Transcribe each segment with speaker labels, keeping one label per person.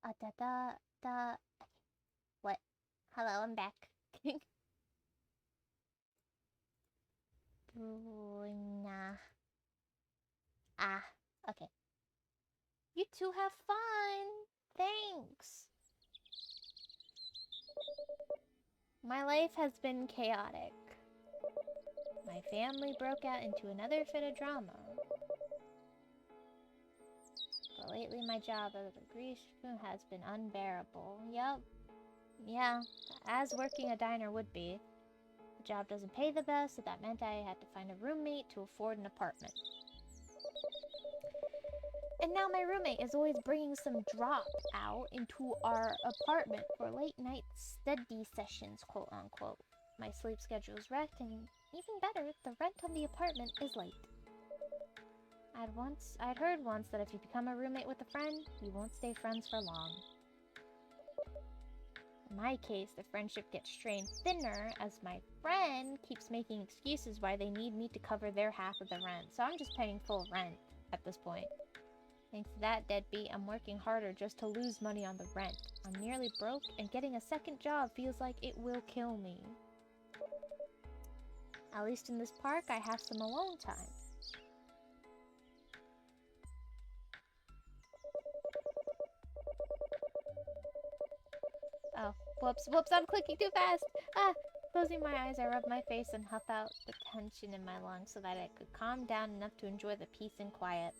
Speaker 1: Da da da. What? Hello, I'm back. Nah. Ah, okay. You two have fun. Thanks. My life has been chaotic. My family broke out into another fit of drama. But lately my job as a grease has been unbearable. Yup. Yeah, as working a diner would be. The job doesn't pay the best, so that meant I had to find a roommate to afford an apartment. And now my roommate is always bringing some drop out into our apartment for late night study sessions, quote unquote. My sleep schedule is wrecked, and even better, the rent on the apartment is late. I'd heard once that if you become a roommate with a friend, you won't stay friends for long. In my case, the friendship gets strained thinner as my friend keeps making excuses why they need me to cover their half of the rent, so I'm just paying full rent at this point. Thanks to that deadbeat, I'm working harder just to lose money on the rent. I'm nearly broke, and getting a second job feels like it will kill me. At least in this park, I have some alone time. Oh, whoops, I'm clicking too fast! Ah! Closing my eyes, I rub my face and huff out the tension in my lungs so that I could calm down enough to enjoy the peace and quiet.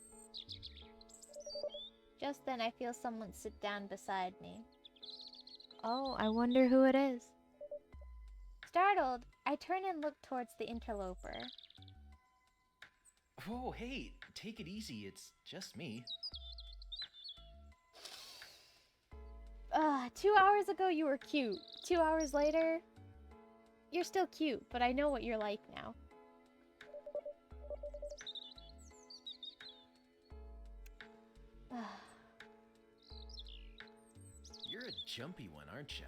Speaker 1: Just then, I feel someone sit down beside me. Oh, I wonder who it is. Startled, I turn and look towards the interloper.
Speaker 2: Oh, hey, take it easy, it's just me.
Speaker 1: 2 hours ago you were cute. 2 hours later, you're still cute, but I know what you're like now.
Speaker 2: You're a jumpy one, aren't ya?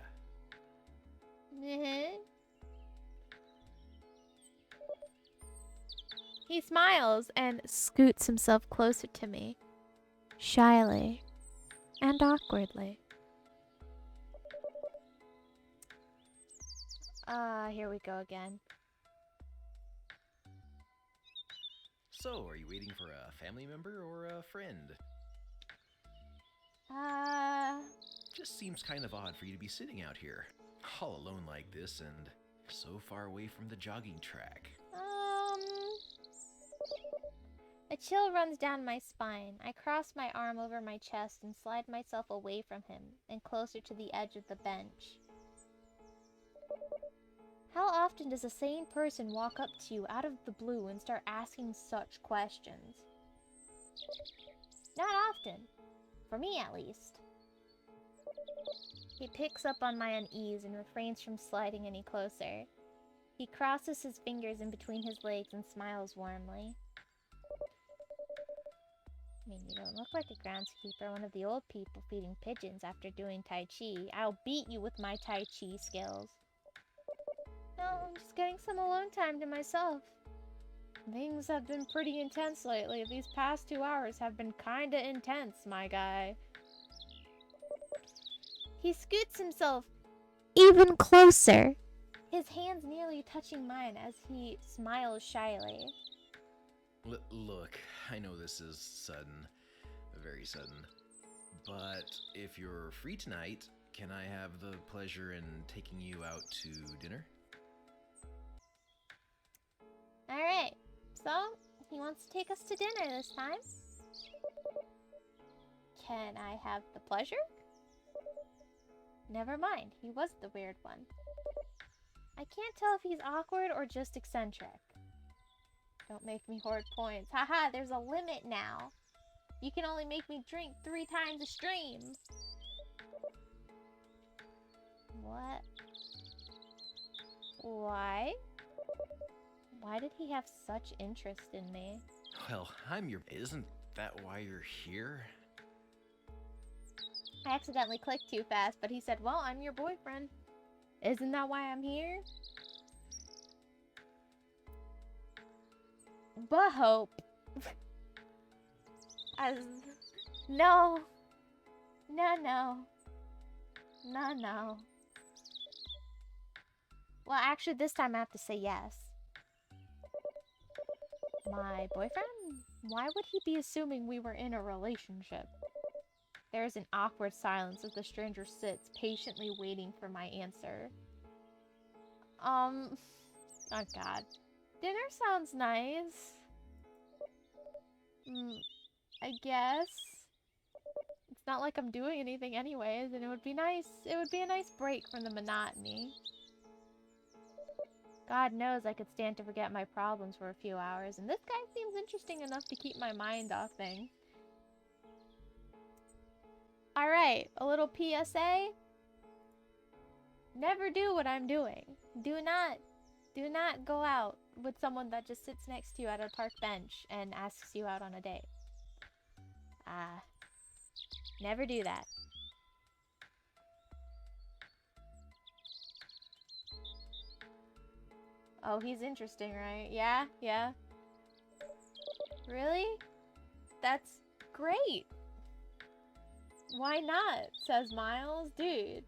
Speaker 1: He smiles and scoots himself closer to me, shyly and awkwardly. Here we go again.
Speaker 2: So, are you waiting for a family member or a friend?
Speaker 1: Just
Speaker 2: Just seems kind of odd for you to be sitting out here, all alone like this and so far away from the jogging track.
Speaker 1: A chill runs down my spine. I cross my arm over my chest and slide myself away from him and closer to the edge of the bench. How often does a sane person walk up to you out of the blue and start asking such questions? Not often. For me, at least. He picks up on my unease and refrains from sliding any closer. He crosses his fingers in between his legs and smiles warmly. I mean, you don't look like a groundskeeper, one of the old people feeding pigeons after doing Tai Chi. I'll beat you with my Tai Chi skills. No, I'm just getting some alone time to myself. Things have been pretty intense lately. These past 2 hours have been kinda intense, my guy. He scoots himself even closer, his hands nearly touching mine as he smiles shyly.
Speaker 2: Look, I know this is sudden, very sudden, but if you're free tonight, can I have the pleasure in taking you out to dinner?
Speaker 1: Alright, so he wants to take us to dinner this time. Can I have the pleasure? Never mind, he was the weird one. I can't tell if he's awkward or just eccentric. Don't make me hoard points. Haha, there's a limit now. You can only make me drink 3 times a stream. What? Why? Why did he have such interest in me?
Speaker 2: Well, Isn't that why you're here?
Speaker 1: I accidentally clicked too fast, but he said, well, I'm your boyfriend. Isn't that why I'm here? But hope. No. No, no. No, no. Well, actually, this time I have to say yes. My boyfriend? Why would he be assuming we were in a relationship? There is an awkward silence as the stranger sits, patiently waiting for my answer. Oh god. Dinner sounds nice. I guess. It's not like I'm doing anything anyways, and it would be nice. It would be a nice break from the monotony. God knows I could stand to forget my problems for a few hours, and this guy seems interesting enough to keep my mind off things. Alright, a little PSA. Never do what I'm doing. Do not go out with someone that just sits next to you at a park bench and asks you out on a date. Never do that. Oh, he's interesting, right? Yeah, yeah. Really? That's great. Why not? Says Miles. Dude.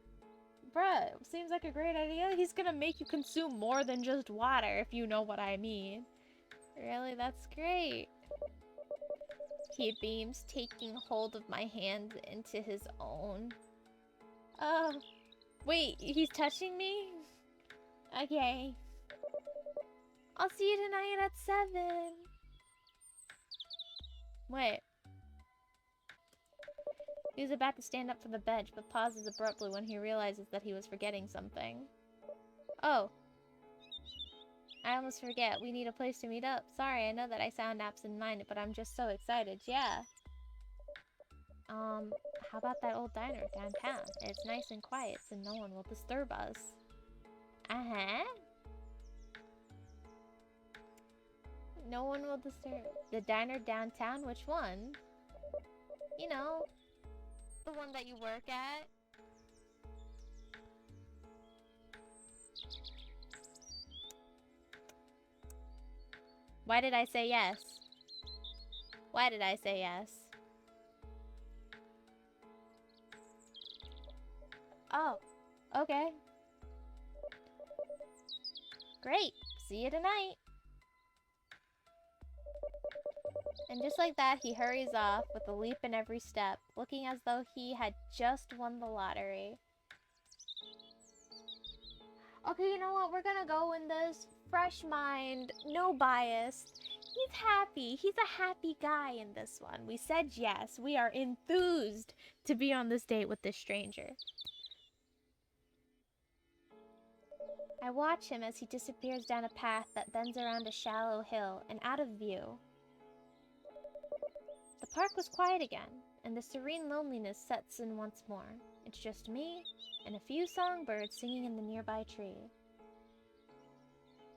Speaker 1: Bruh, seems like a great idea. He's gonna make you consume more than just water, if you know what I mean. Really? That's great. He beams, taking hold of my hand into his own. Wait, he's touching me? Okay. I'll see you tonight at 7. Wait. He was about to stand up from the bench, but pauses abruptly when he realizes that he was forgetting something. Oh. I almost forget. We need a place to meet up. Sorry, I know that I sound absent-minded, but I'm just so excited. Yeah. How about that old diner downtown? It's nice and quiet, so no one will disturb us. Uh-huh. No one will disturb. The diner downtown? Which one? You know, the one that you work at. Why did I say yes? Why did I say yes? Oh, okay. Great. See you tonight. And just like that, he hurries off with a leap in every step, looking as though he had just won the lottery. Okay, you know what? We're gonna go in this fresh mind, no bias. He's happy. He's a happy guy in this one. We said yes. We are enthused to be on this date with this stranger. I watch him as he disappears down a path that bends around a shallow hill and out of view. The park was quiet again, and the serene loneliness sets in once more. It's just me and a few songbirds singing in the nearby tree.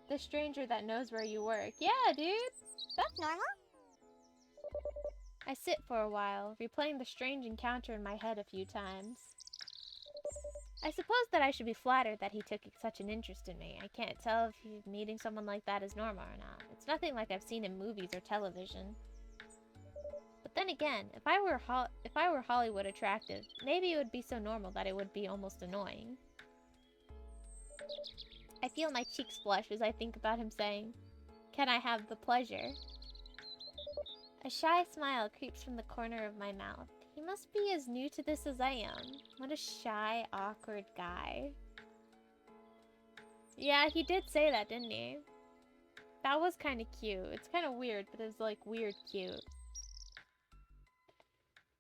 Speaker 1: The stranger that knows where you work. Yeah, dude! That's normal. I sit for a while, replaying the strange encounter in my head a few times. I suppose that I should be flattered that he took such an interest in me. I can't tell if meeting someone like that is normal or not. It's nothing like I've seen in movies or television. But then again, if I were Hollywood attractive, maybe it would be so normal that it would be almost annoying. I feel my cheeks flush as I think about him saying, "Can I have the pleasure?" A shy smile creeps from the corner of my mouth. He must be as new to this as I am. What a shy, awkward guy. Yeah, he did say that, didn't he? That was kind of cute. It's kind of weird, but it's like weird cute.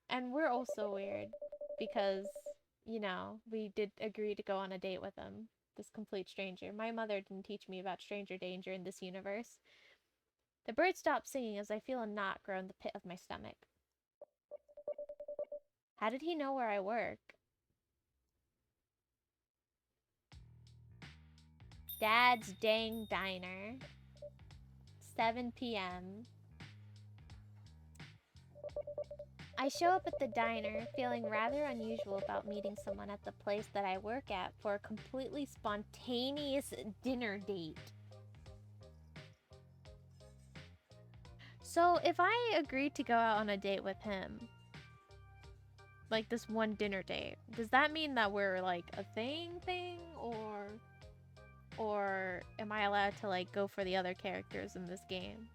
Speaker 1: And we're also weird because, you know, we did agree to go on a date with him. This complete stranger. My mother didn't teach me about stranger danger in this universe. The bird stops singing as I feel a knot grow in the pit of my stomach. How did he know where I work? Dad's Dang Diner. 7 p.m. I show up at the diner, feeling rather unusual about meeting someone at the place that I work at for a completely spontaneous dinner date. So, if I agreed to go out on a date with him, like this one dinner date. Does that mean that we're like a thing, or am I allowed to like go for the other characters in this game?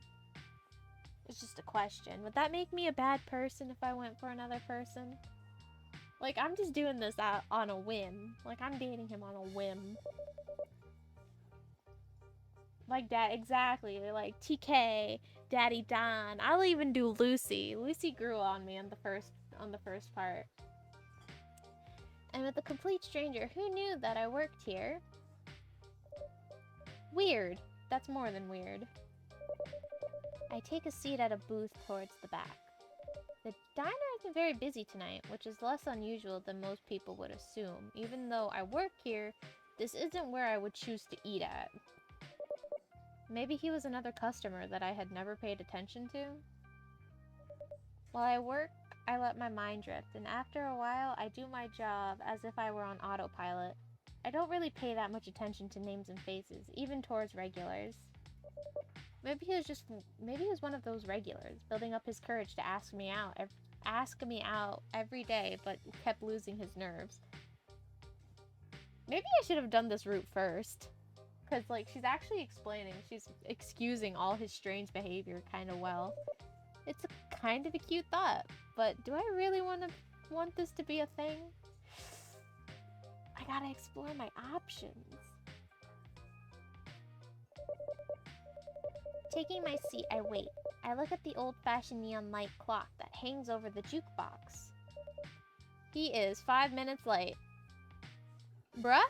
Speaker 1: It's just a question. Would that make me a bad person if I went for another person? Like, I'm just doing this out on a whim. Like, I'm dating him on a whim. Like that, exactly. Like TK, Daddy Don. I'll even do Lucy. Lucy grew on me on the first part. And with a complete stranger who knew that I worked here. Weird. That's more than weird. I take a seat at a booth towards the back. The diner has been very busy tonight, which is less unusual than most people would assume. Even though I work here, this isn't where I would choose to eat at. Maybe he was another customer that I had never paid attention to? While I work, I let my mind drift, and after a while, I do my job as if I were on autopilot. I don't really pay that much attention to names and faces, even towards regulars. Maybe he was one of those regulars, building up his courage to ask me out every day, but kept losing his nerves. Maybe I should have done this route first. Because, like, she's actually she's excusing all his strange behavior kind of well. It's a kind of a cute thought, but do I really want this to be a thing? I gotta explore my options. Taking my seat, I wait. I look at the old-fashioned neon light clock that hangs over the jukebox. He is 5 minutes late. Bruh?